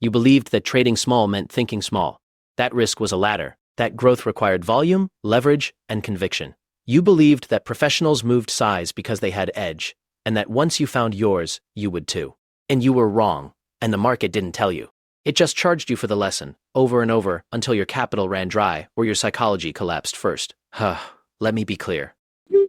You believed that trading small meant thinking small. That risk was a ladder. That growth required volume, leverage, and conviction. You believed that professionals moved size because they had edge, and that once you found yours, you would too. And you were wrong, and the market didn't tell you. It just charged you for the lesson, over and over, until your capital ran dry or your psychology collapsed first. Let me be clear.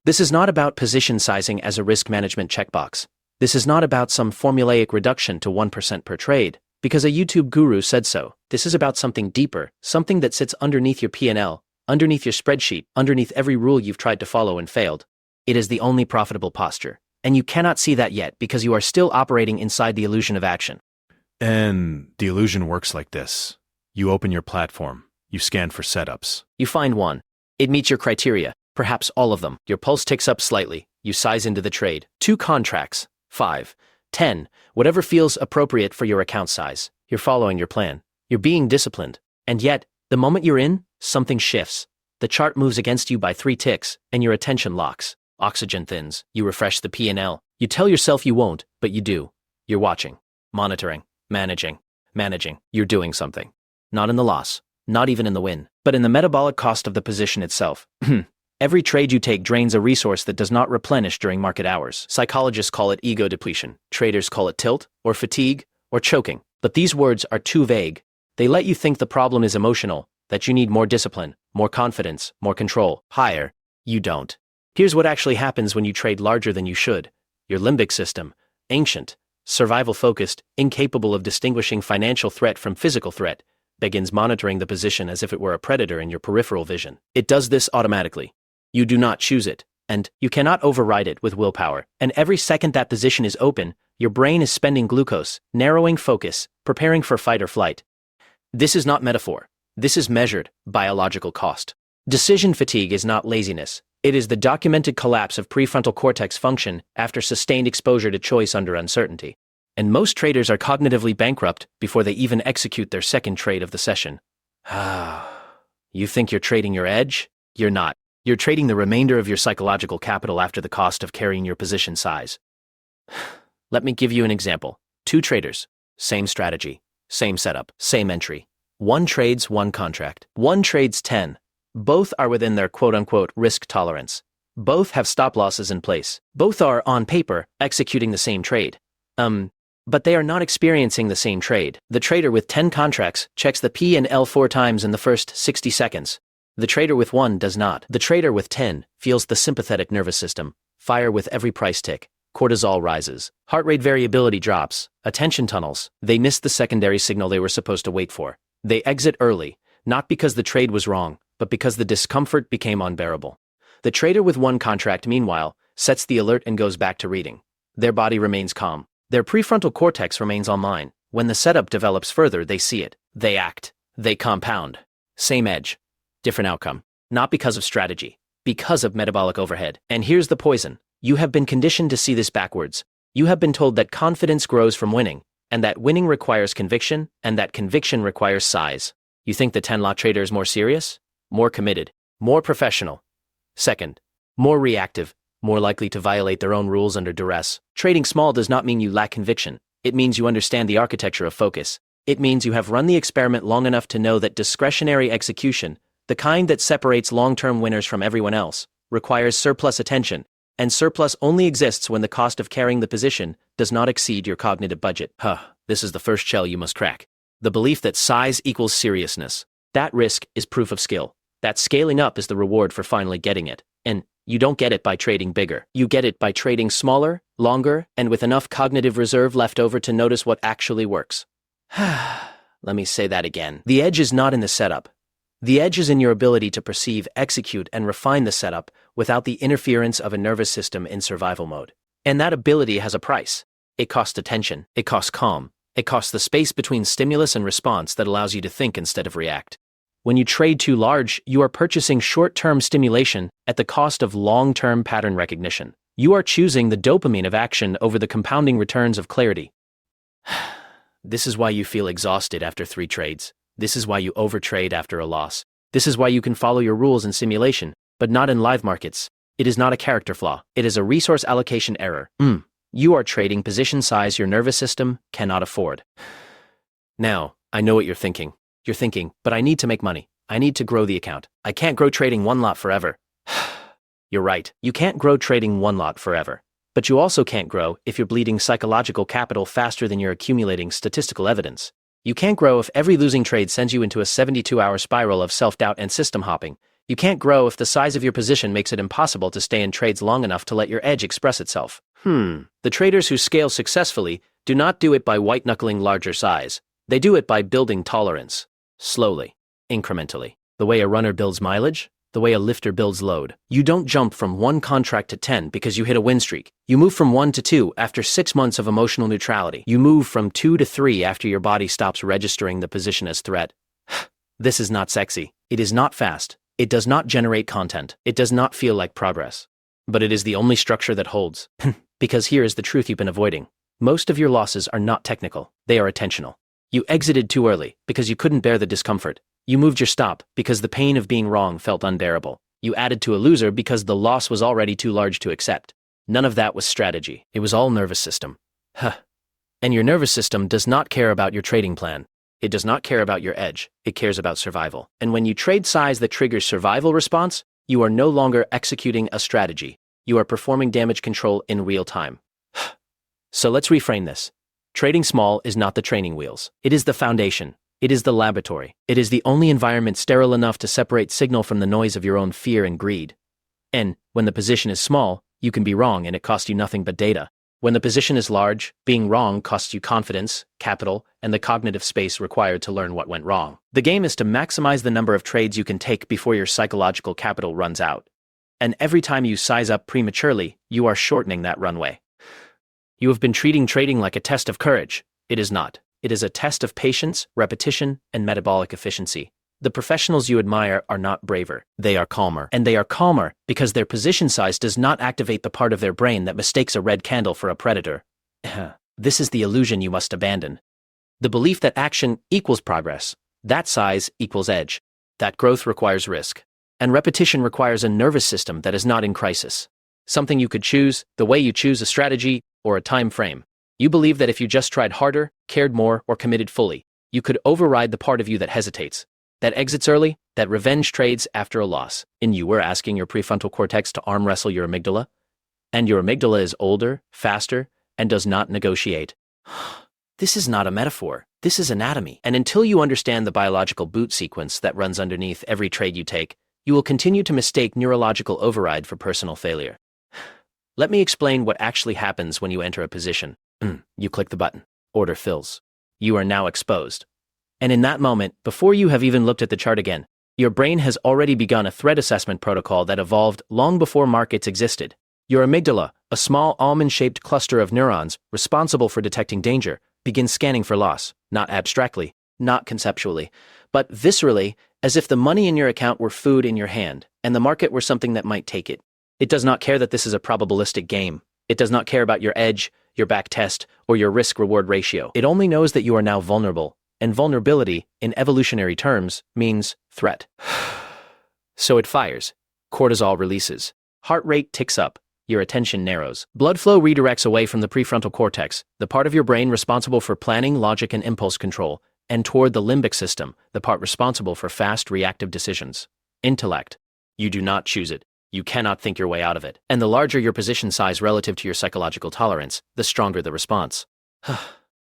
This is not about position sizing as a risk management checkbox. This is not about some formulaic reduction to 1% per trade, because a YouTube guru said so. This is about something deeper, something that sits underneath your P&L, underneath your spreadsheet, underneath every rule you've tried to follow and failed. It is the only profitable posture, and you cannot see that yet because you are still operating inside the illusion of action. And the illusion works like this. You open your platform, you scan for setups. You find one. It meets your criteria, perhaps all of them. Your pulse ticks up slightly. You size into the trade. 2 contracts, 5, 10, whatever feels appropriate for your account size. You're following your plan. You're being disciplined. And yet, the moment you're in, something shifts. The chart moves against you by 3 ticks, and your attention locks. Oxygen thins. You refresh the P&L. You tell yourself you won't, but you do. You're watching, monitoring, managing. You're doing something. Not in the loss, not even in the win, but in the metabolic cost of the position itself. Every trade you take drains a resource that does not replenish during market hours. Psychologists call it ego depletion. Traders call it tilt, or fatigue, or choking. But these words are too vague. They let you think the problem is emotional, that you need more discipline, more confidence, more control. Higher, you don't. Here's what actually happens when you trade larger than you should. Your limbic system, ancient, survival-focused, incapable of distinguishing financial threat from physical threat, begins monitoring the position as if it were a predator in your peripheral vision. It does this automatically. You do not choose it, and you cannot override it with willpower. And every second that position is open, your brain is spending glucose, narrowing focus, preparing for fight or flight. This is not metaphor. This is measured biological cost. Decision fatigue is not laziness. It is the documented collapse of prefrontal cortex function after sustained exposure to choice under uncertainty. And most traders are cognitively bankrupt before they even execute their second trade of the session. You think you're trading your edge? You're not. You're trading the remainder of your psychological capital after the cost of carrying your position size. Let me give you an example. 2 traders, same strategy, same setup, same entry. 1 trades 1 contract. 1 trades 10. Both are within their quote-unquote risk tolerance. Both have stop losses in place. Both are, on paper, executing the same trade. But they are not experiencing the same trade. The trader with 10 contracts checks the P&L 4 times in the first 60 seconds. The trader with 1 does not. The trader with 10 feels the sympathetic nervous system fire with every price tick. Cortisol rises. Heart rate variability drops. Attention tunnels. They miss the secondary signal they were supposed to wait for. They exit early, not because the trade was wrong, but because the discomfort became unbearable. The trader with 1 contract, meanwhile, sets the alert and goes back to reading. Their body remains calm. Their prefrontal cortex remains online. When the setup develops further, they see it. They act. They compound. Same edge. Different outcome. Not because of strategy. Because of metabolic overhead. And here's the poison. You have been conditioned to see this backwards. You have been told that confidence grows from winning, and that winning requires conviction, and that conviction requires size. You think the 10-lot trader is more serious? More committed, more professional. Second, more reactive, more likely to violate their own rules under duress. Trading small does not mean you lack conviction. It means you understand the architecture of focus. It means you have run the experiment long enough to know that discretionary execution, the kind that separates long-term winners from everyone else, requires surplus attention, and surplus only exists when the cost of carrying the position does not exceed your cognitive budget. This is the first shell you must crack. The belief that size equals seriousness. That risk is proof of skill. That scaling up is the reward for finally getting it. And you don't get it by trading bigger. You get it by trading smaller, longer, and with enough cognitive reserve left over to notice what actually works. Let me say that again. The edge is not in the setup. The edge is in your ability to perceive, execute, and refine the setup without the interference of a nervous system in survival mode. And that ability has a price. It costs attention. It costs calm. It costs the space between stimulus and response that allows you to think instead of react. When you trade too large, you are purchasing short-term stimulation at the cost of long-term pattern recognition. You are choosing the dopamine of action over the compounding returns of clarity. This is why you feel exhausted after 3 trades. This is why you overtrade after a loss. This is why you can follow your rules in simulation, but not in live markets. It is not a character flaw. It is a resource allocation error. You are trading position size your nervous system cannot afford. Now, I know what you're thinking. You're thinking, but I need to make money. I need to grow the account. I can't grow trading one lot forever. You're right. You can't grow trading one lot forever. But you also can't grow if you're bleeding psychological capital faster than you're accumulating statistical evidence. You can't grow if every losing trade sends you into a 72-hour spiral of self-doubt and system hopping. You can't grow if the size of your position makes it impossible to stay in trades long enough to let your edge express itself. The traders who scale successfully do not do it by white-knuckling larger size. They do it by building tolerance. Slowly, incrementally. The way a runner builds mileage, the way a lifter builds load. You don't jump from 1 contract to 10 because you hit a win streak. You move from 1 to 2 after 6 months of emotional neutrality. You move from 2 to 3 after your body stops registering the position as threat. This is not sexy. It is not fast. It does not generate content. It does not feel like progress. But it is the only structure that holds. Because here is the truth you've been avoiding. Most of your losses are not technical. They are attentional. You exited too early because you couldn't bear the discomfort. You moved your stop because the pain of being wrong felt unbearable. You added to a loser because the loss was already too large to accept. None of that was strategy. It was all nervous system. And your nervous system does not care about your trading plan. It does not care about your edge. It cares about survival. And when you trade size that triggers survival response, you are no longer executing a strategy. You are performing damage control in real time. So let's reframe this. Trading small is not the training wheels. It is the foundation. It is the laboratory. It is the only environment sterile enough to separate signal from the noise of your own fear and greed. And when the position is small, you can be wrong and it costs you nothing but data. When the position is large, being wrong costs you confidence, capital, and the cognitive space required to learn what went wrong. The game is to maximize the number of trades you can take before your psychological capital runs out. And every time you size up prematurely, you are shortening that runway. You have been treating trading like a test of courage. It is not. It is a test of patience, repetition, and metabolic efficiency. The professionals you admire are not braver. They are calmer. And they are calmer because their position size does not activate the part of their brain that mistakes a red candle for a predator. This is the illusion you must abandon. The belief that action equals progress. That size equals edge. That growth requires risk. And repetition requires a nervous system that is not in crisis. Something you could choose, the way you choose a strategy or a time frame. You believe that if you just tried harder, cared more, or committed fully, you could override the part of you that hesitates, that exits early, that revenge trades after a loss. And you were asking your prefrontal cortex to arm wrestle your amygdala? And your amygdala is older, faster, and does not negotiate. This is not a metaphor. This is anatomy. And until you understand the biological boot sequence that runs underneath every trade you take, you will continue to mistake neurological override for personal failure. Let me explain what actually happens when you enter a position. You click the button. Order fills. You are now exposed. And in that moment, before you have even looked at the chart again, your brain has already begun a threat assessment protocol that evolved long before markets existed. Your amygdala, a small almond-shaped cluster of neurons responsible for detecting danger, begins scanning for loss, not abstractly, not conceptually, but viscerally, as if the money in your account were food in your hand, and the market were something that might take it. It does not care that this is a probabilistic game. It does not care about your edge, your back test, or your risk-reward ratio. It only knows that you are now vulnerable, and vulnerability, in evolutionary terms, means threat. So it fires. Cortisol releases. Heart rate ticks up. Your attention narrows. Blood flow redirects away from the prefrontal cortex, the part of your brain responsible for planning, logic, and impulse control, and toward the limbic system, the part responsible for fast, reactive decisions. Intellect. You do not choose it. You cannot think your way out of it. And the larger your position size relative to your psychological tolerance, the stronger the response.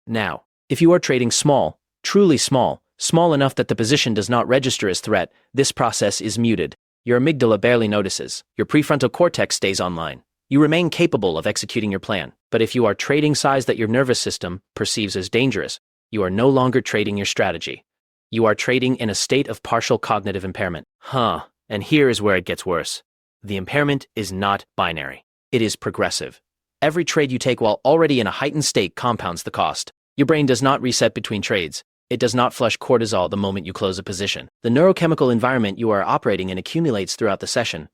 Now, if you are trading small, truly small, small enough that the position does not register as threat, this process is muted. Your amygdala barely notices. Your prefrontal cortex stays online. You remain capable of executing your plan. But if you are trading size that your nervous system perceives as dangerous, you are no longer trading your strategy. You are trading in a state of partial cognitive impairment. And here is where it gets worse. The impairment is not binary. It is progressive. Every trade you take while already in a heightened state compounds the cost. Your brain does not reset between trades. It does not flush cortisol the moment you close a position. The neurochemical environment you are operating in accumulates throughout the session.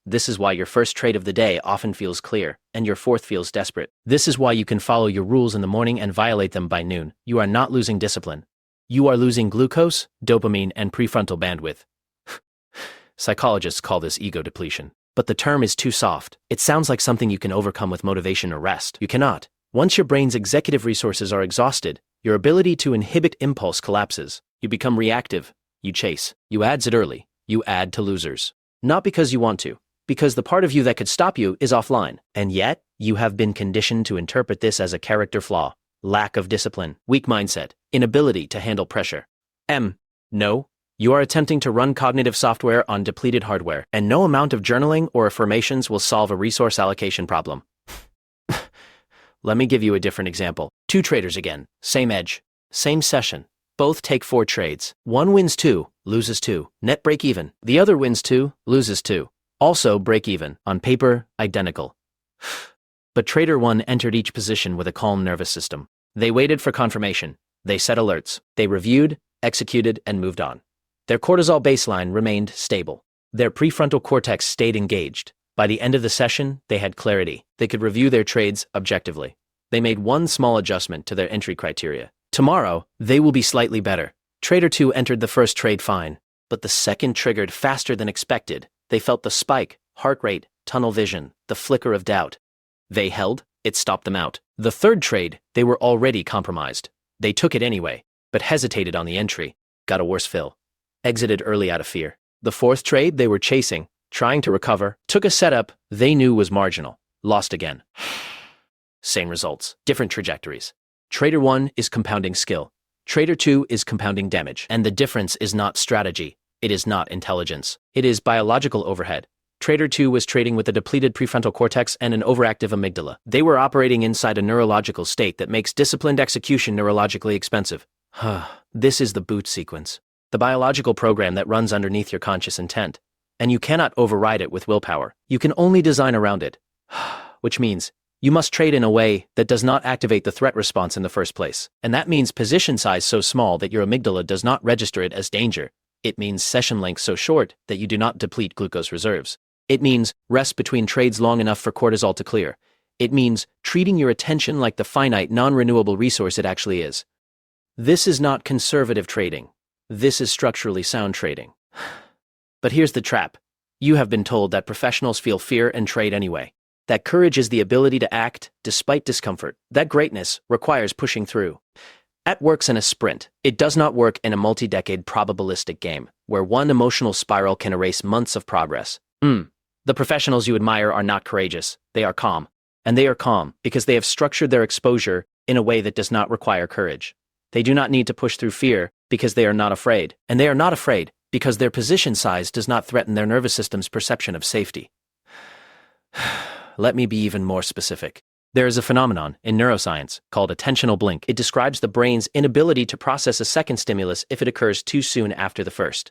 This is why your first trade of the day often feels clear, and your fourth feels desperate. This is why you can follow your rules in the morning and violate them by noon. You are not losing discipline. You are losing glucose, dopamine, and prefrontal bandwidth. Psychologists call this ego depletion. But the term is too soft. It sounds like something you can overcome with motivation or rest. You cannot. Once your brain's executive resources are exhausted, Your ability to inhibit impulse collapses. You become reactive. You chase. You exit early. You add to losers. Not because you want to, because the part of you that could stop you is offline. And yet, you have been conditioned to interpret this as a character flaw, lack of discipline, weak mindset, inability to handle pressure. No. You are attempting to run cognitive software on depleted hardware, and no amount of journaling or affirmations will solve a resource allocation problem. Let me give you a different example. Two traders again, same edge, same session. Both take 4 trades. One wins 2, loses 2, net break even. The other wins 2, loses 2. Also break even. On paper, identical. But trader 1 entered each position with a calm nervous system. They waited for confirmation. They set alerts. They reviewed, executed, and moved on. Their cortisol baseline remained stable. Their prefrontal cortex stayed engaged. By the end of the session, they had clarity. They could review their trades objectively. They made one small adjustment to their entry criteria. Tomorrow, they will be slightly better. Trader 2 entered the first trade fine, but the second triggered faster than expected. They felt the spike, heart rate, tunnel vision, the flicker of doubt. They held, it stopped them out. The third trade, they were already compromised. They took it anyway, but hesitated on the entry, got a worse fill. Exited early out of fear. The fourth trade they were chasing, trying to recover, took a setup they knew was marginal, lost again. Same results, different trajectories. Trader 1 is compounding skill. Trader 2 is compounding damage. And the difference is not strategy. It is not intelligence. It is biological overhead. Trader 2 was trading with a depleted prefrontal cortex and an overactive amygdala. They were operating inside a neurological state that makes disciplined execution neurologically expensive. This is the boot sequence. The biological program that runs underneath your conscious intent. And you cannot override it with willpower. You can only design around it. Which means you must trade in a way that does not activate the threat response in the first place. And that means position size so small that your amygdala does not register it as danger. It means session length so short that you do not deplete glucose reserves. It means rest between trades long enough for cortisol to clear. It means treating your attention like the finite, non-renewable resource it actually is. This is not conservative trading. This is structurally sound trading. But here's the trap. You have been told that professionals feel fear and trade anyway. That courage is the ability to act despite discomfort. That greatness requires pushing through. That works in a sprint. It does not work in a multi-decade probabilistic game, where one emotional spiral can erase months of progress. The professionals you admire are not courageous. They are calm. And they are calm because they have structured their exposure in a way that does not require courage. They do not need to push through fear because they are not afraid. And they are not afraid because their position size does not threaten their nervous system's perception of safety. Let me be even more specific. There is a phenomenon in neuroscience called attentional blink. It describes the brain's inability to process a second stimulus if it occurs too soon after the first.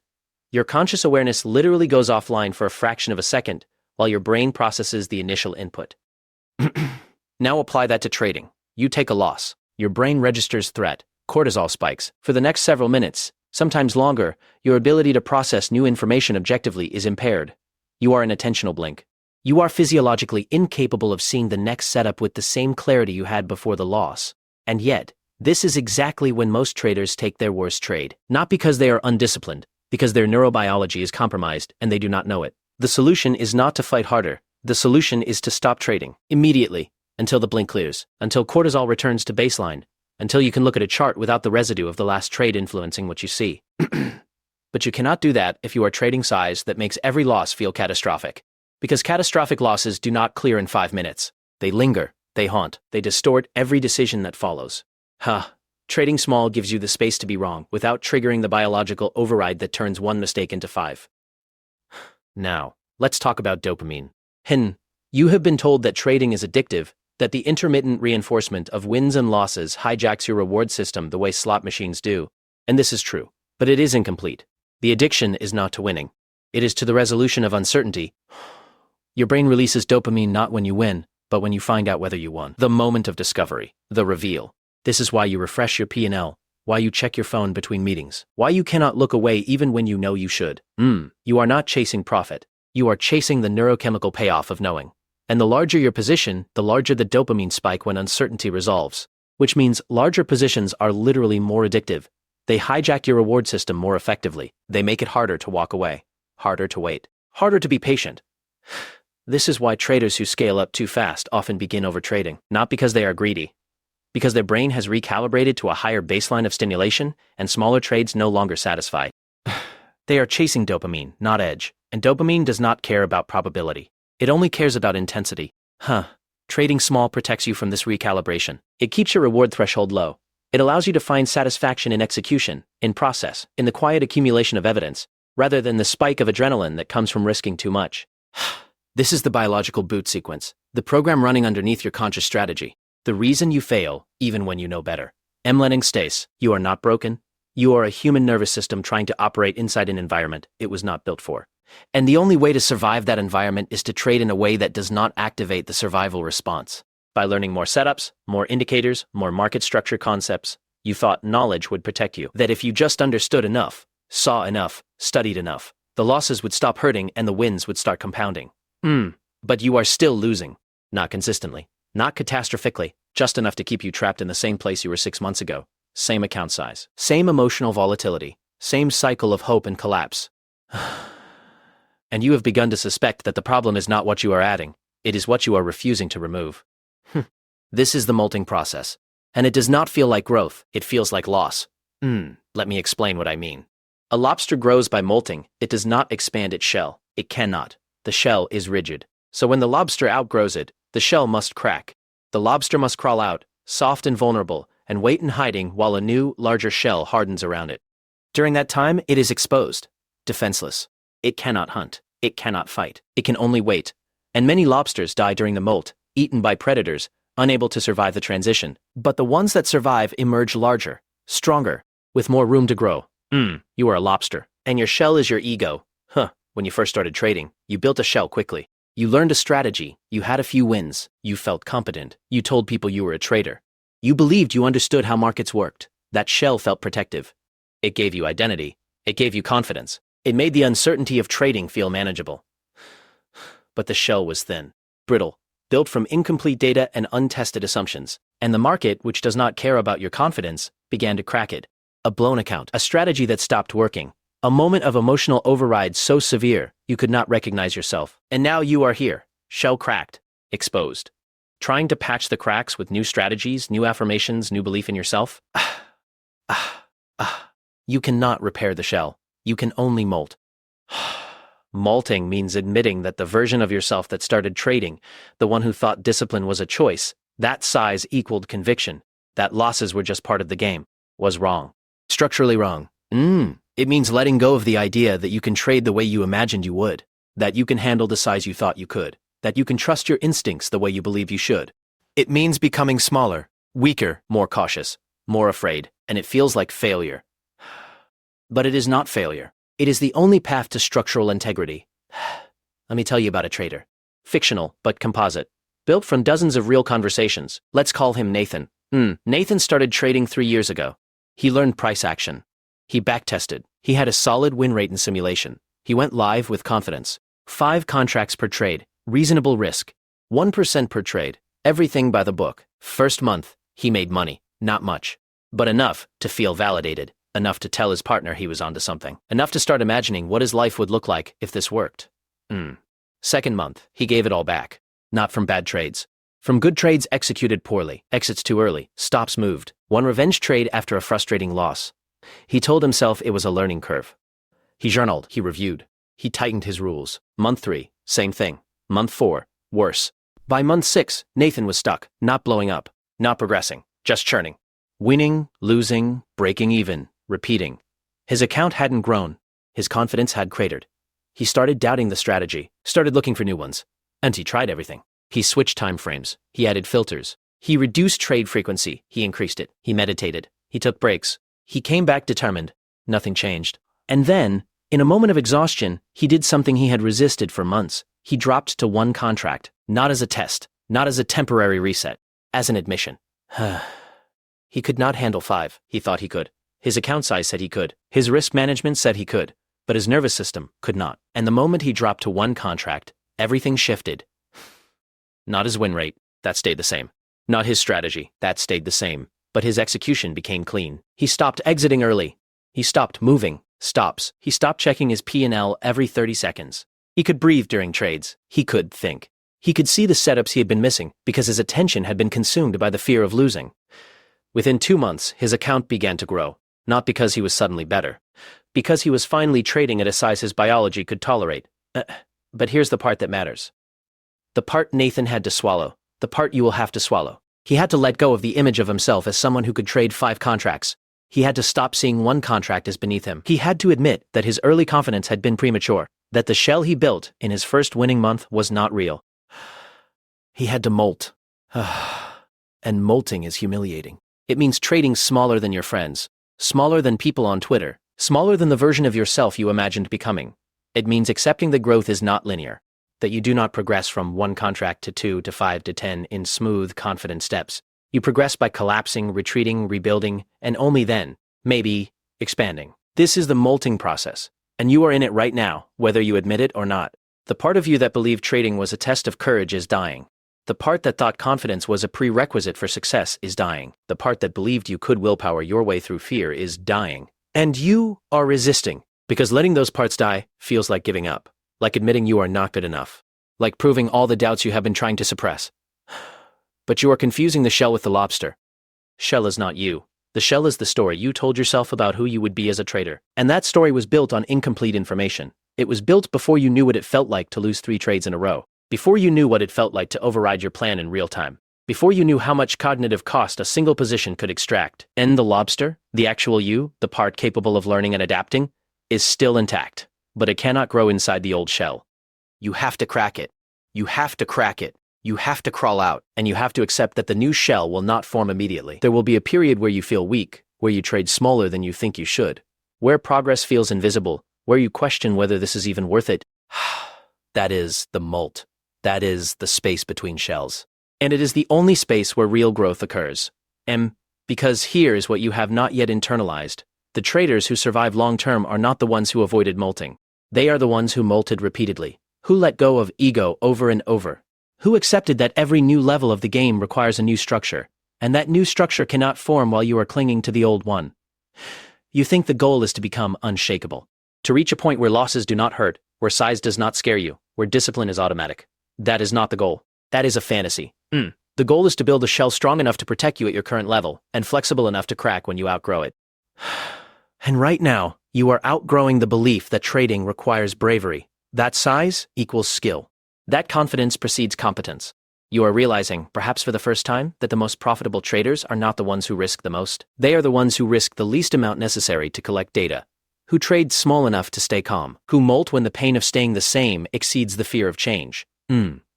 Your conscious awareness literally goes offline for a fraction of a second while your brain processes the initial input. Now apply that to trading. You take a loss. Your brain registers threat. Cortisol spikes. For the next several minutes, sometimes longer, your ability to process new information objectively is impaired. You are in attentional blink. You are physiologically incapable of seeing the next setup with the same clarity you had before the loss. And yet, this is exactly when most traders take their worst trade. Not because they are undisciplined, because their neurobiology is compromised and they do not know it. The solution is not to fight harder. The solution is to stop trading immediately until the blink clears, until cortisol returns to baseline, until you can look at a chart without the residue of the last trade influencing what you see. But you cannot do that if you are trading size that makes every loss feel catastrophic. Because catastrophic losses do not clear in 5 minutes. They linger, they haunt, they distort every decision that follows. Trading small gives you the space to be wrong without triggering the biological override that turns one mistake into 5. Now, let's talk about dopamine. You have been told that trading is addictive, that the intermittent reinforcement of wins and losses hijacks your reward system the way slot machines do. And this is true, but it is incomplete. The addiction is not to winning. It is to the resolution of uncertainty. Your brain releases dopamine not when you win, but when you find out whether you won. The moment of discovery, the reveal. This is why you refresh your P&L, why you check your phone between meetings, why you cannot look away even when you know you should. You are not chasing profit. You are chasing the neurochemical payoff of knowing. And the larger your position, the larger the dopamine spike when uncertainty resolves. Which means larger positions are literally more addictive. They hijack your reward system more effectively. They make it harder to walk away, harder to wait, harder to be patient. This is why traders who scale up too fast often begin overtrading, not because they are greedy, because their brain has recalibrated to a higher baseline of stimulation, and smaller trades no longer satisfy. They are chasing dopamine, not edge, and dopamine does not care about probability. It only cares about intensity. Trading small protects you from this recalibration. It keeps your reward threshold low. It allows you to find satisfaction in execution, in process, in the quiet accumulation of evidence, rather than the spike of adrenaline that comes from risking too much. This is the biological boot sequence, the program running underneath your conscious strategy. The reason you fail, even when you know better. Emlening Stace, you are not broken. You are a human nervous system trying to operate inside an environment it was not built for. And the only way to survive that environment is to trade in a way that does not activate the survival response. By learning more setups, more indicators, more market structure concepts, you thought knowledge would protect you. That if you just understood enough, saw enough, studied enough, the losses would stop hurting and the wins would start compounding. But you are still losing. Not consistently. Not catastrophically. Just enough to keep you trapped in the same place you were 6 months ago. Same account size. Same emotional volatility. Same cycle of hope and collapse. And you have begun to suspect that the problem is not what you are adding. It is what you are refusing to remove. This is the molting process. And it does not feel like growth. It feels like loss. Let me explain what I mean. A lobster grows by molting. It does not expand its shell. It cannot. The shell is rigid. So when the lobster outgrows it, the shell must crack. The lobster must crawl out, soft and vulnerable, and wait in hiding while a new, larger shell hardens around it. During that time, it is exposed, defenseless. It cannot hunt. It cannot fight. It can only wait. And many lobsters die during the molt, eaten by predators, unable to survive the transition. But the ones that survive emerge larger, stronger, with more room to grow. You are a lobster, and your shell is your ego. When you first started trading, you built a shell quickly. You learned a strategy. You had a few wins. You felt competent. You told people you were a trader. You believed you understood how markets worked. That shell felt protective. It gave you identity. It gave you confidence. It made the uncertainty of trading feel manageable. But the shell was thin, brittle, built from incomplete data and untested assumptions. And the market, which does not care about your confidence, began to crack it. A blown account, a strategy that stopped working. A moment of emotional override so severe, you could not recognize yourself. And now you are here, shell cracked, exposed. Trying to patch the cracks with new strategies, new affirmations, new belief in yourself? You cannot repair the shell. You can only molt. Molting means admitting that the version of yourself that started trading, the one who thought discipline was a choice, that size equaled conviction, that losses were just part of the game, was wrong. Structurally wrong. It means letting go of the idea that you can trade the way you imagined you would, that you can handle the size you thought you could, that you can trust your instincts the way you believe you should. It means becoming smaller, weaker, more cautious, more afraid, and it feels like failure. But it is not failure. It is the only path to structural integrity. Let me tell you about a trader. Fictional, but composite. Built from dozens of real conversations. Let's call him Nathan. Nathan started trading 3 years ago. He learned price action. He backtested. He had a solid win rate in simulation. He went live with confidence. 5 contracts per trade, reasonable risk, 1% per trade, everything by the book. First month, he made money. Not much, but enough to feel validated, enough to tell his partner he was onto something, enough to start imagining what his life would look like if this worked. Second month, he gave it all back. Not from bad trades. From good trades executed poorly, exits too early, stops moved, one revenge trade after a frustrating loss. He told himself it was a learning curve. He journaled, he reviewed, he tightened his rules. Month 3, same thing. Month 4, worse. By month 6, Nathan was stuck, not blowing up, not progressing, just churning. Winning, losing, breaking even, repeating. His account hadn't grown. His confidence had cratered. He started doubting the strategy, started looking for new ones. And he tried everything. He switched time frames. He added filters. He reduced trade frequency. He increased it. He meditated. He took breaks. He came back determined. Nothing changed. And then, in a moment of exhaustion, he did something he had resisted for months. He dropped to 1 contract, not as a test, not as a temporary reset, as an admission. He could not handle 5. He thought he could. His account size said he could. His risk management said he could. But his nervous system could not. And the moment he dropped to 1 contract, everything shifted. Not his win rate, that stayed the same. Not his strategy, that stayed the same. But his execution became clean. He stopped exiting early. He stopped moving. Stops. He stopped checking his P&L every 30 seconds. He could breathe during trades. He could think. He could see the setups he had been missing because his attention had been consumed by the fear of losing. Within 2 months, his account began to grow, not because he was suddenly better, because he was finally trading at a size his biology could tolerate. But here's the part that matters. The part Nathan had to swallow, the part you will have to swallow. He had to let go of the image of himself as someone who could trade 5 contracts. He had to stop seeing one contract as beneath him. He had to admit that his early confidence had been premature, that the shell he built in his first winning month was not real. He had to molt. And molting is humiliating. It means trading smaller than your friends, smaller than people on Twitter, smaller than the version of yourself you imagined becoming. It means accepting that growth is not linear, that you do not progress from 1 contract to 2 to 5 to 10 in smooth, confident steps. You progress by collapsing, retreating, rebuilding, and only then, maybe, expanding. This is the molting process, and you are in it right now, whether you admit it or not. The part of you that believed trading was a test of courage is dying. The part that thought confidence was a prerequisite for success is dying. The part that believed you could willpower your way through fear is dying. And you are resisting, because letting those parts die feels like giving up, like admitting you are not good enough, like proving all the doubts you have been trying to suppress. But you are confusing the shell with the lobster. Shell is not you. The shell is the story you told yourself about who you would be as a trader. And that story was built on incomplete information. It was built before you knew what it felt like to lose 3 trades in a row. Before you knew what it felt like to override your plan in real time. Before you knew how much cognitive cost a single position could extract. And the lobster, the actual you, the part capable of learning and adapting, is still intact. But it cannot grow inside the old shell. You have to crack it. You have to crack it. You have to crawl out, and you have to accept that the new shell will not form immediately. There will be a period where you feel weak, where you trade smaller than you think you should, where progress feels invisible, where you question whether this is even worth it. That is the molt. That is the space between shells. And it is the only space where real growth occurs. Because here is what you have not yet internalized. The traders who survive long-term are not the ones who avoided molting. They are the ones who molted repeatedly, who let go of ego over and over, who accepted that every new level of the game requires a new structure, and that new structure cannot form while you are clinging to the old one. You think the goal is to become unshakable, to reach a point where losses do not hurt, where size does not scare you, where discipline is automatic. That is not the goal. That is a fantasy. The goal is to build a shell strong enough to protect you at your current level, and flexible enough to crack when you outgrow it. And right now, you are outgrowing the belief that trading requires bravery. That size equals skill. That confidence precedes competence. You are realizing, perhaps for the first time, that the most profitable traders are not the ones who risk the most. They are the ones who risk the least amount necessary to collect data, who trade small enough to stay calm, who molt when the pain of staying the same exceeds the fear of change.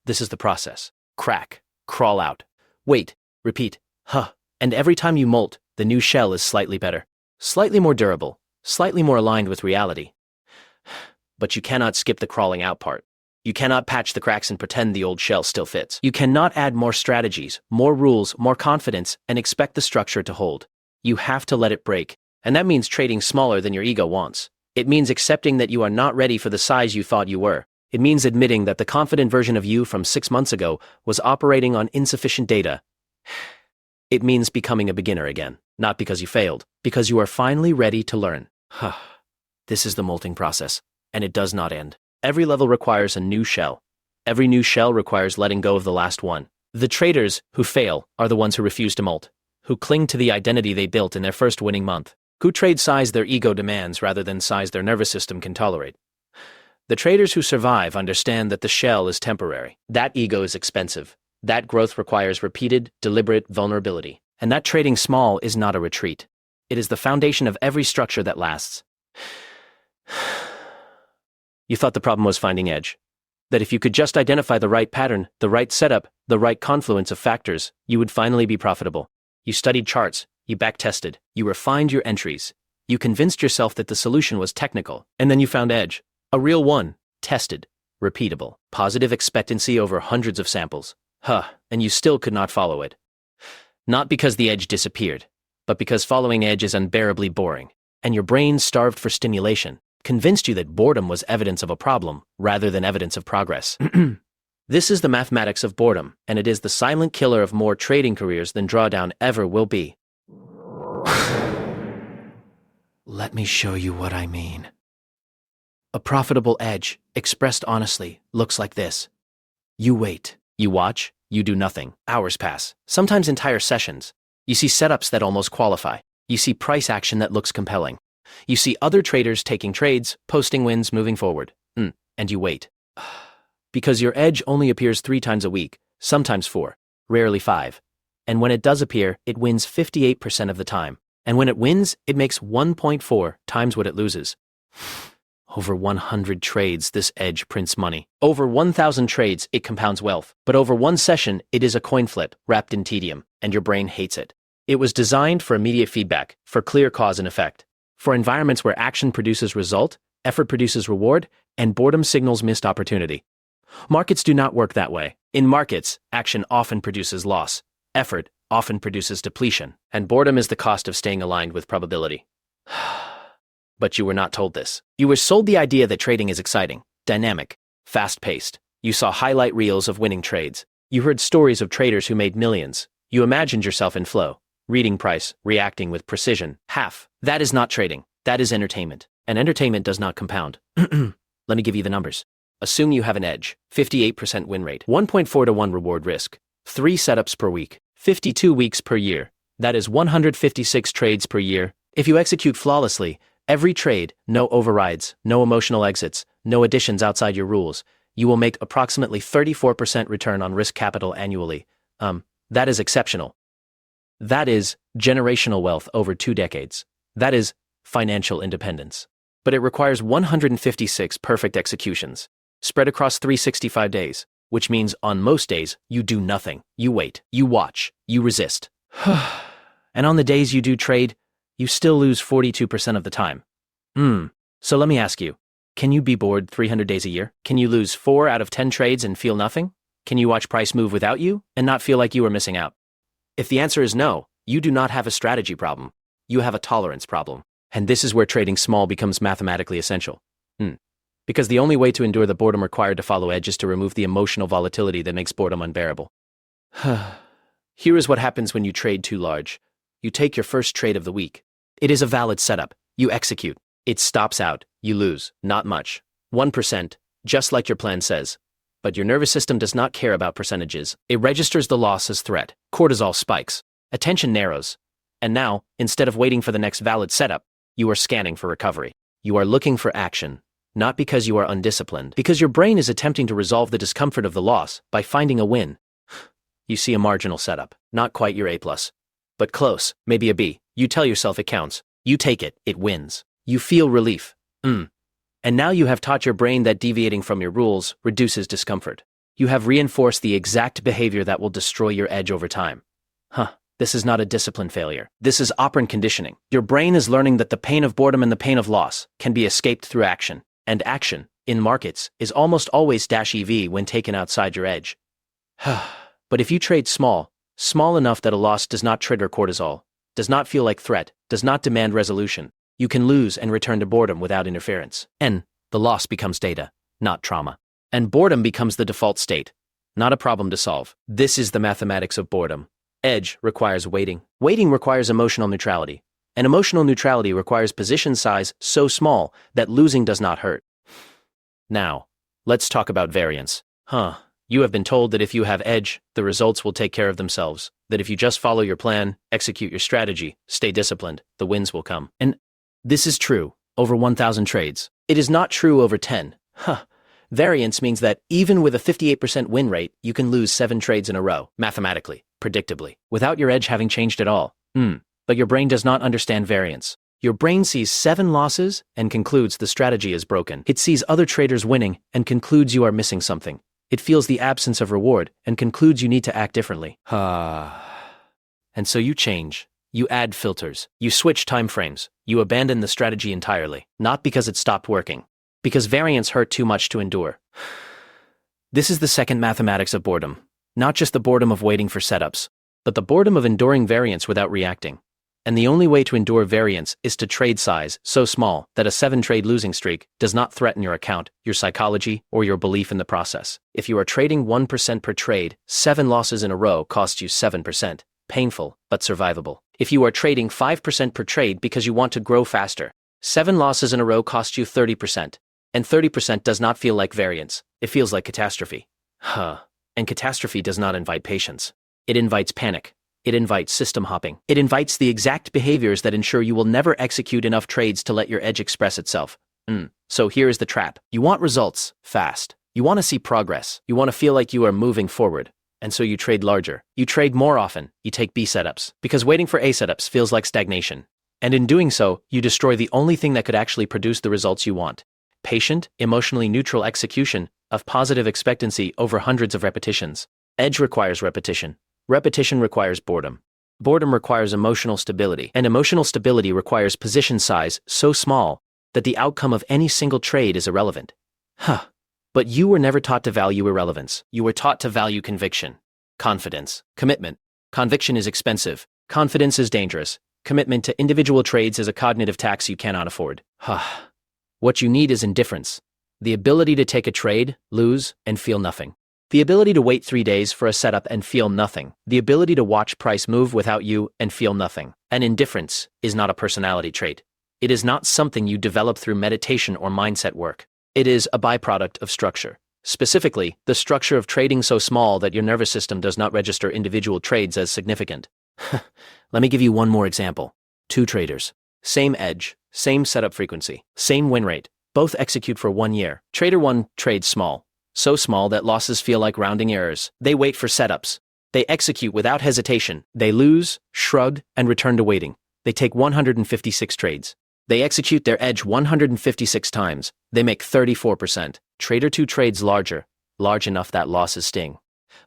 This is the process. Crack. Crawl out. Wait. Repeat. And every time you molt, the new shell is slightly better. Slightly more durable. Slightly more aligned with reality. But you cannot skip the crawling out part. You cannot patch the cracks and pretend the old shell still fits. You cannot add more strategies, more rules, more confidence, and expect the structure to hold. You have to let it break. And that means trading smaller than your ego wants. It means accepting that you are not ready for the size you thought you were. It means admitting that the confident version of you from 6 months ago was operating on insufficient data. It means becoming a beginner again, not because you failed, because you are finally ready to learn. This is the molting process, and it does not end. Every level requires a new shell. Every new shell requires letting go of the last one. The traders who fail are the ones who refuse to molt, who cling to the identity they built in their first winning month, who trade size their ego demands rather than size their nervous system can tolerate. The traders who survive understand that the shell is temporary. That ego is expensive. That growth requires repeated, deliberate vulnerability. And that trading small is not a retreat. It is the foundation of every structure that lasts. You thought the problem was finding edge. That if you could just identify the right pattern, the right setup, the right confluence of factors, you would finally be profitable. You studied charts, you backtested, you refined your entries. You convinced yourself that the solution was technical, and then you found edge. A real one, tested, repeatable, positive expectancy over hundreds of samples. And you still could not follow it. Not because the edge disappeared, but because following edge is unbearably boring, and your brain, starved for stimulation, convinced you that boredom was evidence of a problem rather than evidence of progress. This is the mathematics of boredom, and it is the silent killer of more trading careers than drawdown ever will be. Let me show you what I mean. A profitable edge, expressed honestly, looks like this. You wait. You watch. You do nothing. Hours pass. Sometimes entire sessions. You see setups that almost qualify. You see price action that looks compelling. You see other traders taking trades, posting wins, moving forward. And you wait. Because your edge only appears 3 times a week, sometimes 4, rarely 5. And when it does appear, it wins 58% of the time. And when it wins, it makes 1.4 times what it loses. Over 100 trades, this edge prints money. Over 1,000 trades, it compounds wealth. But over one session, it is a coin flip, wrapped in tedium, and your brain hates it. It was designed for immediate feedback, for clear cause and effect, for environments where action produces result, effort produces reward, and boredom signals missed opportunity. Markets do not work that way. In markets, action often produces loss, effort often produces depletion, and boredom is the cost of staying aligned with probability. But you were not told this. You were sold the idea that trading is exciting, dynamic, fast-paced. You saw highlight reels of winning trades. You heard stories of traders who made millions. You imagined yourself in flow, reading price, reacting with precision. That is not trading. That is entertainment. And entertainment does not compound. Let me give you the numbers. Assume you have an edge, 58% win rate, 1.4 to 1 reward risk, 3 setups per week, 52 weeks per year. That is 156 trades per year. If you execute flawlessly, every trade, no overrides, no emotional exits, no additions outside your rules, you will make approximately 34% return on risk capital annually. That is exceptional. That is generational wealth over 2 decades. That is financial independence. But it requires 156 perfect executions, spread across 365 days, which means on most days, you do nothing. You wait, you watch, you resist. And on the days you do trade, you still lose 42% of the time. So let me ask you, can you be bored 300 days a year? Can you lose 4 out of 10 trades and feel nothing? Can you watch price move without you and not feel like you are missing out? If the answer is no, you do not have a strategy problem. You have a tolerance problem. And this is where trading small becomes mathematically essential. Because the only way to endure the boredom required to follow edge is to remove the emotional volatility that makes boredom unbearable. Here is what happens when you trade too large. You take your first trade of the week. It is a valid setup. You execute. It stops out. You lose. Not much. 1%, just like your plan says. But your nervous system does not care about percentages. It registers the loss as threat. Cortisol spikes. Attention narrows. And now, instead of waiting for the next valid setup, you are scanning for recovery. You are looking for action. Not because you are undisciplined, because your brain is attempting to resolve the discomfort of the loss by finding a win. You see a marginal setup. Not quite your A+. But close, maybe a B. You tell yourself it counts. You take it, it wins. You feel relief. And now you have taught your brain that deviating from your rules reduces discomfort. You have reinforced the exact behavior that will destroy your edge over time. This is not a discipline failure. This is operant conditioning. Your brain is learning that the pain of boredom and the pain of loss can be escaped through action. And action, in markets, is almost always -EV when taken outside your edge. But if you trade small enough that a loss does not trigger cortisol, does not feel like threat, does not demand resolution, you can lose and return to boredom without interference. And the loss becomes data, not trauma. And boredom becomes the default state, not a problem to solve. This is the mathematics of boredom. Edge requires waiting. Waiting requires emotional neutrality. And emotional neutrality requires position size so small that losing does not hurt. Now, let's talk about variance. You have been told that if you have edge, the results will take care of themselves. That if you just follow your plan, execute your strategy, stay disciplined, the wins will come. And this is true over 1,000 trades. It is not true over 10. Variance means that even with a 58% win rate, you can lose 7 trades in a row, mathematically, predictably, without your edge having changed at all. But your brain does not understand variance. Your brain sees 7 losses and concludes the strategy is broken. It sees other traders winning and concludes you are missing something. It feels the absence of reward and concludes you need to act differently. And so you change. You add filters. You switch time frames. You abandon the strategy entirely. Not because it stopped working. Because variance hurt too much to endure. This is the second mathematics of boredom. Not just the boredom of waiting for setups, but the boredom of enduring variance without reacting. And the only way to endure variance is to trade size so small that a 7-trade losing streak does not threaten your account, your psychology, or your belief in the process. If you are trading 1% per trade, 7 losses in a row cost you 7%. Painful, but survivable. If you are trading 5% per trade because you want to grow faster, 7 losses in a row cost you 30%. And 30% does not feel like variance. It feels like catastrophe. And catastrophe does not invite patience. It invites panic. It invites system hopping. It invites the exact behaviors that ensure you will never execute enough trades to let your edge express itself. So here is the trap. You want results fast. You want to see progress. You want to feel like you are moving forward. And so you trade larger. You trade more often. You take B setups. Because waiting for A setups feels like stagnation. And in doing so, you destroy the only thing that could actually produce the results you want. Patient, emotionally neutral execution of positive expectancy over hundreds of repetitions. Edge requires repetition. Repetition requires boredom. Boredom requires emotional stability. And emotional stability requires position size so small that the outcome of any single trade is irrelevant. But you were never taught to value irrelevance. You were taught to value conviction, confidence, commitment. Conviction is expensive. Confidence is dangerous. Commitment to individual trades is a cognitive tax you cannot afford. What you need is indifference. The ability to take a trade, lose, and feel nothing. The ability to wait 3 days for a setup and feel nothing. The ability to watch price move without you and feel nothing. And indifference is not a personality trait. It is not something you develop through meditation or mindset work. It is a byproduct of structure. Specifically, the structure of trading so small that your nervous system does not register individual trades as significant. Let me give you one more example. 2 traders. Same edge, same setup frequency, same win rate. Both execute for 1 year. Trader 1 trades small. So small that losses feel like rounding errors. They wait for setups. They execute without hesitation. They lose, shrug, and return to waiting. They take 156 trades. They execute their edge 156 times. They make 34%. Trader 2 trades larger, large enough that losses sting.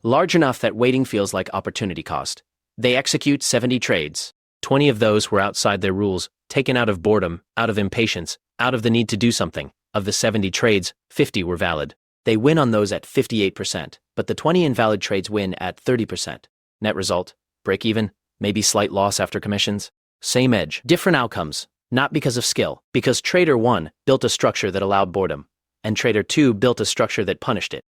Large enough that waiting feels like opportunity cost. They execute 70 trades. 20 of those were outside their rules, taken out of boredom, out of impatience, out of the need to do something. Of the 70 trades, 50 were valid. They win on those at 58%, but the 20 invalid trades win at 30%. Net result, break even, maybe slight loss after commissions. Same edge, different outcomes. Not because of skill, because Trader 1 built a structure that allowed boredom, and Trader 2 built a structure that punished it.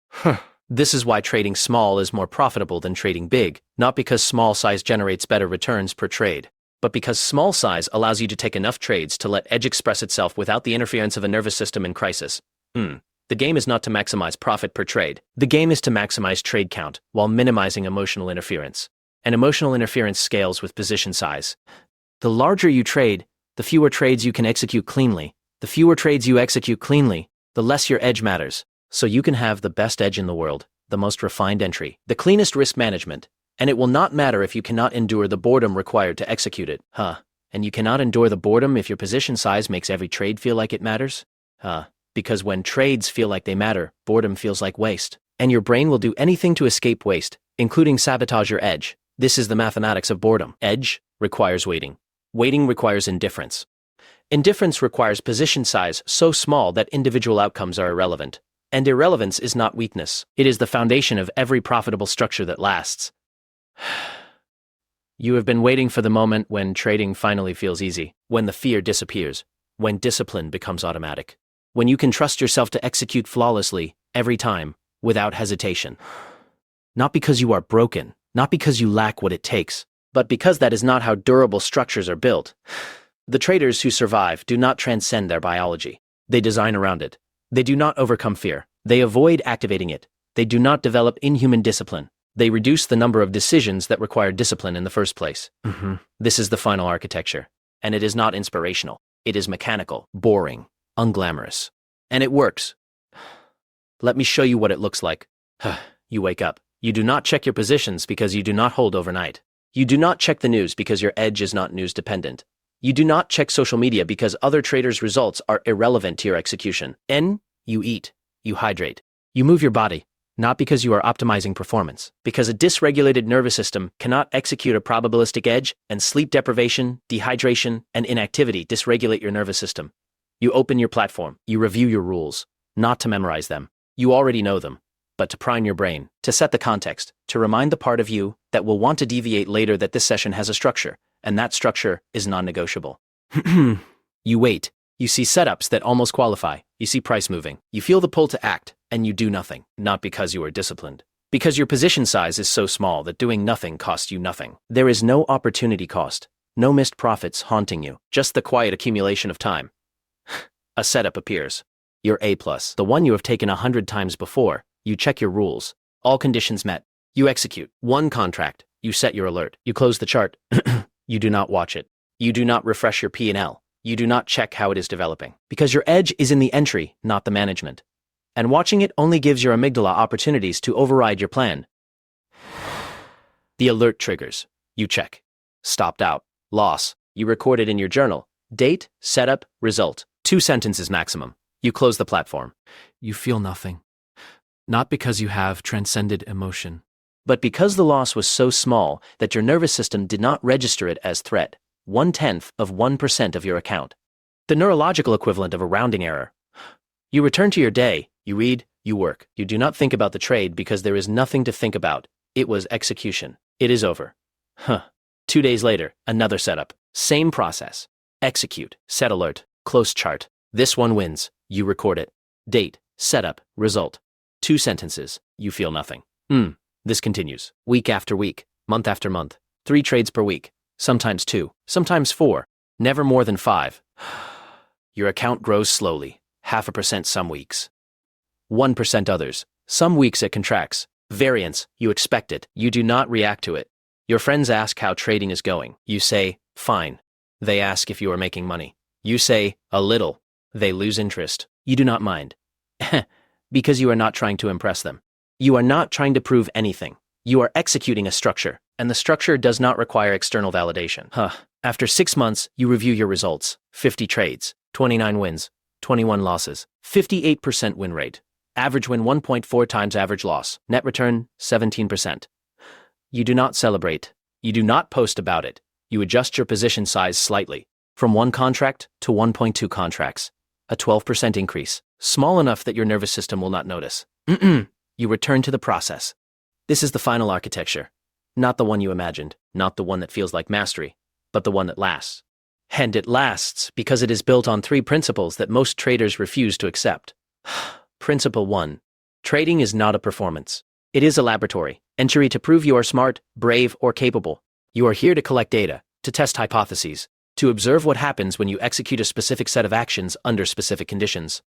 This is why trading small is more profitable than trading big, not because small size generates better returns per trade, but because small size allows you to take enough trades to let edge express itself without the interference of a nervous system in crisis. The game is not to maximize profit per trade. The game is to maximize trade count while minimizing emotional interference. And emotional interference scales with position size. The larger you trade, the fewer trades you can execute cleanly. The fewer trades you execute cleanly, the less your edge matters. So you can have the best edge in the world, the most refined entry, the cleanest risk management, and it will not matter if you cannot endure the boredom required to execute it. And you cannot endure the boredom if your position size makes every trade feel like it matters? Because when trades feel like they matter, boredom feels like waste. And your brain will do anything to escape waste, including sabotage your edge. This is the mathematics of boredom. Edge requires waiting. Waiting requires indifference. Indifference requires position size so small that individual outcomes are irrelevant. And irrelevance is not weakness. It is the foundation of every profitable structure that lasts. You have been waiting for the moment when trading finally feels easy, when the fear disappears, when discipline becomes automatic, when you can trust yourself to execute flawlessly every time, without hesitation. Not because you are broken, not because you lack what it takes, but because that is not how durable structures are built. The traders who survive do not transcend their biology. They design around it. They do not overcome fear. They avoid activating it. They do not develop inhuman discipline. They reduce the number of decisions that require discipline in the first place. This is the final architecture. And it is not inspirational. It is mechanical, boring, unglamorous. And it works. Let me show you what it looks like. You wake up. You do not check your positions because you do not hold overnight. You do not check the news because your edge is not news dependent. You do not check social media because other traders' results are irrelevant to your execution. You eat. You hydrate. You move your body. Not because you are optimizing performance, because a dysregulated nervous system cannot execute a probabilistic edge, and sleep deprivation, dehydration, and inactivity dysregulate your nervous system. You open your platform, you review your rules, not to memorize them. You already know them, but to prime your brain, to set the context, to remind the part of you that will want to deviate later that this session has a structure, and that structure is non-negotiable. You wait. You see setups that almost qualify. You see price moving. You feel the pull to act, and you do nothing. Not because you are disciplined. Because your position size is so small that doing nothing costs you nothing. There is no opportunity cost. No missed profits haunting you. Just the quiet accumulation of time. A setup appears. Your A+, the one you have taken 100 times before. You check your rules. All conditions met. You execute. One contract. You set your alert. You close the chart. You do not watch it. You do not refresh your P&L. You do not check how it is developing. Because your edge is in the entry, not the management. And watching it only gives your amygdala opportunities to override your plan. The alert triggers. You check. Stopped out. Loss. You record it in your journal. Date, setup, result. 2 sentences maximum. You close the platform. You feel nothing. Not because you have transcended emotion, but because the loss was so small that your nervous system did not register it as threat. 0.1% of your account. The neurological equivalent of a rounding error. You return to your day. You read. You work. You do not think about the trade because there is nothing to think about. It was execution. It is over. 2 days later, another setup. Same process. Execute. Set alert. Close chart. This one wins. You record it. Date. Setup. Result. 2 sentences. You feel nothing. This continues. Week after week. Month after month. 3 trades per week. Sometimes 2. Sometimes 4. Never more than 5. Your account grows slowly. 0.5% some weeks. 1% others. Some weeks it contracts. Variance. You expect it. You do not react to it. Your friends ask how trading is going. You say, fine. They ask if you are making money. You say, a little. They lose interest. You do not mind. Because you are not trying to impress them. You are not trying to prove anything. You are executing a structure, and the structure does not require external validation. After 6 months, you review your results. 50 trades, 29 wins, 21 losses, 58% win rate. Average win 1.4 times average loss. Net return 17%. You do not celebrate. You do not post about it. You adjust your position size slightly. From 1 contract to 1.2 contracts. A 12% increase. Small enough that your nervous system will not notice. You return to the process. This is the final architecture. Not the one you imagined. Not the one that feels like mastery. But the one that lasts. And it lasts because it is built on 3 principles that most traders refuse to accept. Principle 1. Trading is not a performance. It is a laboratory. Entry to prove you are smart, brave, or capable. You are here to collect data, to test hypotheses, to observe what happens when you execute a specific set of actions under specific conditions.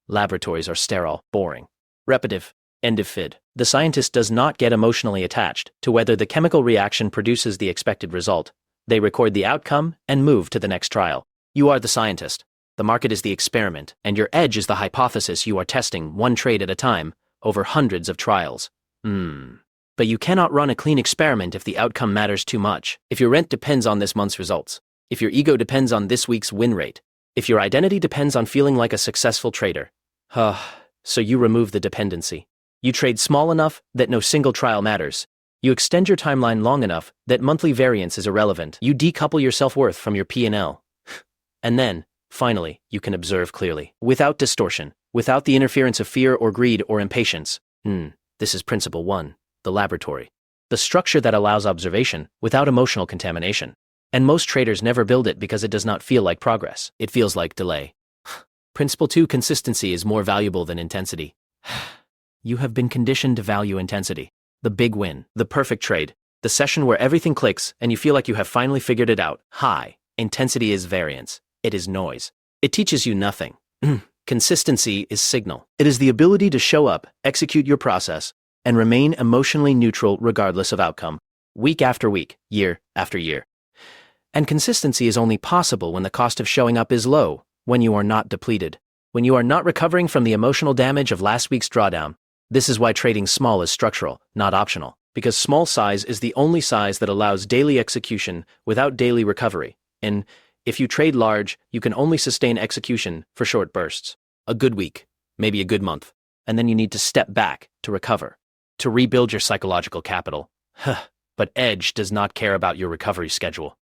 Laboratories are sterile, boring, repetitive, end of fid. The scientist does not get emotionally attached to whether the chemical reaction produces the expected result. They record the outcome and move to the next trial. You are the scientist. The market is the experiment, and your edge is the hypothesis you are testing 1 trade at a time over hundreds of trials. But you cannot run a clean experiment if the outcome matters too much. If your rent depends on this month's results. If your ego depends on this week's win rate. If your identity depends on feeling like a successful trader. So you remove the dependency. You trade small enough that no single trial matters. You extend your timeline long enough that monthly variance is irrelevant. You decouple your self-worth from your P&L. And then, finally, you can observe clearly. Without distortion. Without the interference of fear or greed or impatience. This is principle 1, the laboratory. The structure that allows observation without emotional contamination. And most traders never build it because it does not feel like progress. It feels like delay. Principle 2, consistency is more valuable than intensity. You have been conditioned to value intensity. The big win, the perfect trade, the session where everything clicks and you feel like you have finally figured it out. High intensity is variance. It is noise. It teaches you nothing. Consistency is signal. It is the ability to show up, execute your process, and remain emotionally neutral regardless of outcome, week after week, year after year. And consistency is only possible when the cost of showing up is low, when you are not depleted, when you are not recovering from the emotional damage of last week's drawdown. This is why trading small is structural, not optional, because small size is the only size that allows daily execution without daily recovery. And if you trade large, you can only sustain execution for short bursts. A good week, maybe a good month, and then you need to step back to recover, to rebuild your psychological capital. But Edge does not care about your recovery schedule.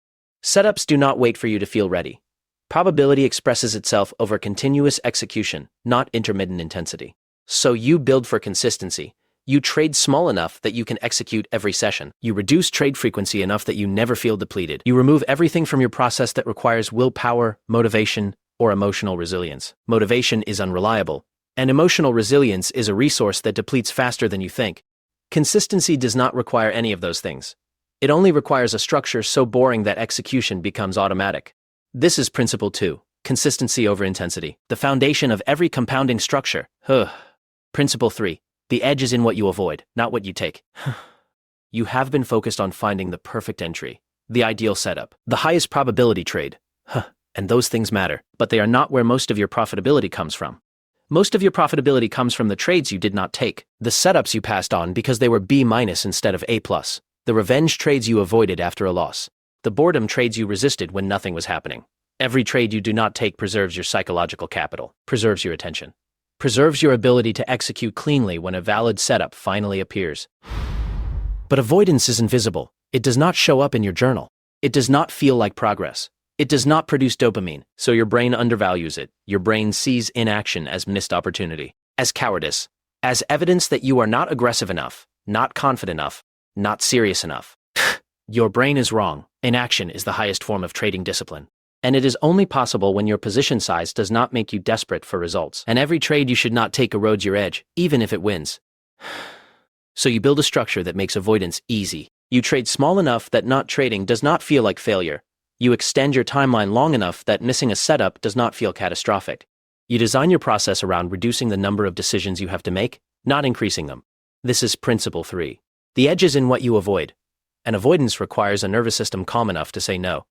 Setups do not wait for you to feel ready. Probability expresses itself over continuous execution, not intermittent intensity. So you build for consistency. You trade small enough that you can execute every session. You reduce trade frequency enough that you never feel depleted. You remove everything from your process that requires willpower, motivation, or emotional resilience. Motivation is unreliable, and emotional resilience is a resource that depletes faster than you think. Consistency does not require any of those things. It only requires a structure so boring that execution becomes automatic. This is principle 2, consistency over intensity, the foundation of every compounding structure. Principle 3, The edge is in what you avoid, not what you take. You have been focused on finding the perfect entry, the ideal setup, the highest probability trade. And those things matter, but they are not where most of your profitability comes from. Most of your profitability comes from the trades you did not take, the setups you passed on because they were B- instead of A+, the revenge trades you avoided after a loss, the boredom trades you resisted when nothing was happening. Every trade you do not take preserves your psychological capital, preserves your attention, preserves your ability to execute cleanly when a valid setup finally appears. But avoidance is invisible. It does not show up in your journal. It does not feel like progress. It does not produce dopamine, so your brain undervalues it. Your brain sees inaction as missed opportunity, as cowardice, as evidence that you are not aggressive enough, not confident enough, not serious enough. Your brain is wrong. Inaction is the highest form of trading discipline. And it is only possible when your position size does not make you desperate for results. And every trade you should not take erodes your edge, even if it wins. So you build a structure that makes avoidance easy. You trade small enough that not trading does not feel like failure. You extend your timeline long enough that missing a setup does not feel catastrophic. You design your process around reducing the number of decisions you have to make, not increasing them. This is principle 3. The edge is in what you avoid. And avoidance requires a nervous system calm enough to say no.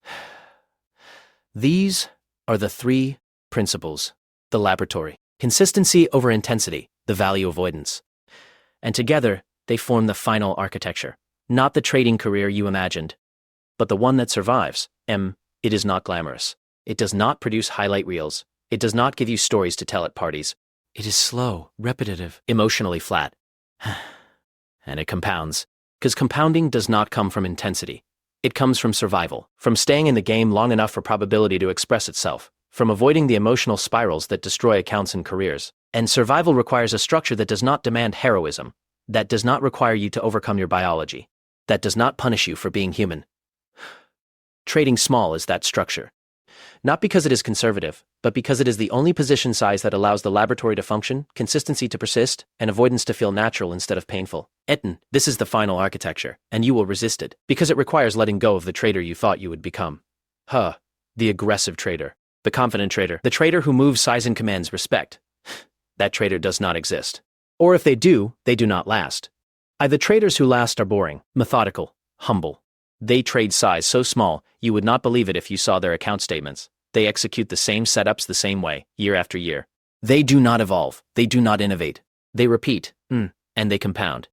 These are the 3 principles. The laboratory. Consistency over intensity, the value avoidance. And together, they form the final architecture. Not the trading career you imagined, but the one that survives. It is not glamorous. It does not produce highlight reels. It does not give you stories to tell at parties. It is slow, repetitive, emotionally flat. And it compounds. Because compounding does not come from intensity. It comes from survival, from staying in the game long enough for probability to express itself, from avoiding the emotional spirals that destroy accounts and careers. And survival requires a structure that does not demand heroism, that does not require you to overcome your biology, that does not punish you for being human. Trading small is that structure. Not because it is conservative, but because it is the only position size that allows the laboratory to function, consistency to persist, and avoidance to feel natural instead of painful. This is the final architecture, and you will resist it, because it requires letting go of the trader you thought you would become. The aggressive trader, the confident trader, the trader who moves size and commands respect. That trader does not exist. Or if they do not last. The traders who last are boring, methodical, humble. They trade size so small, you would not believe it if you saw their account statements. They execute the same setups the same way, year after year. They do not evolve. They do not innovate. They repeat, and they compound.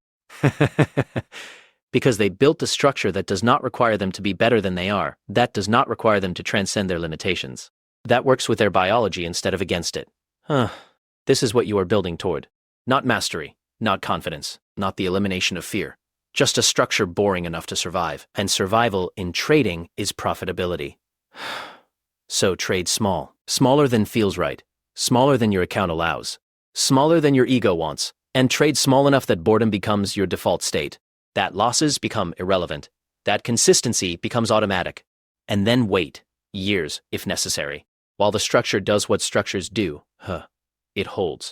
Because they built a structure that does not require them to be better than they are, that does not require them to transcend their limitations. That works with their biology instead of against it. This is what you are building toward. Not mastery, not confidence, not the elimination of fear. Just a structure boring enough to survive. And survival in trading is profitability. So trade small. Smaller than feels right. Smaller than your account allows. Smaller than your ego wants. And trade small enough that boredom becomes your default state. That losses become irrelevant. That consistency becomes automatic. And then wait. Years, if necessary. While the structure does what structures do. It holds.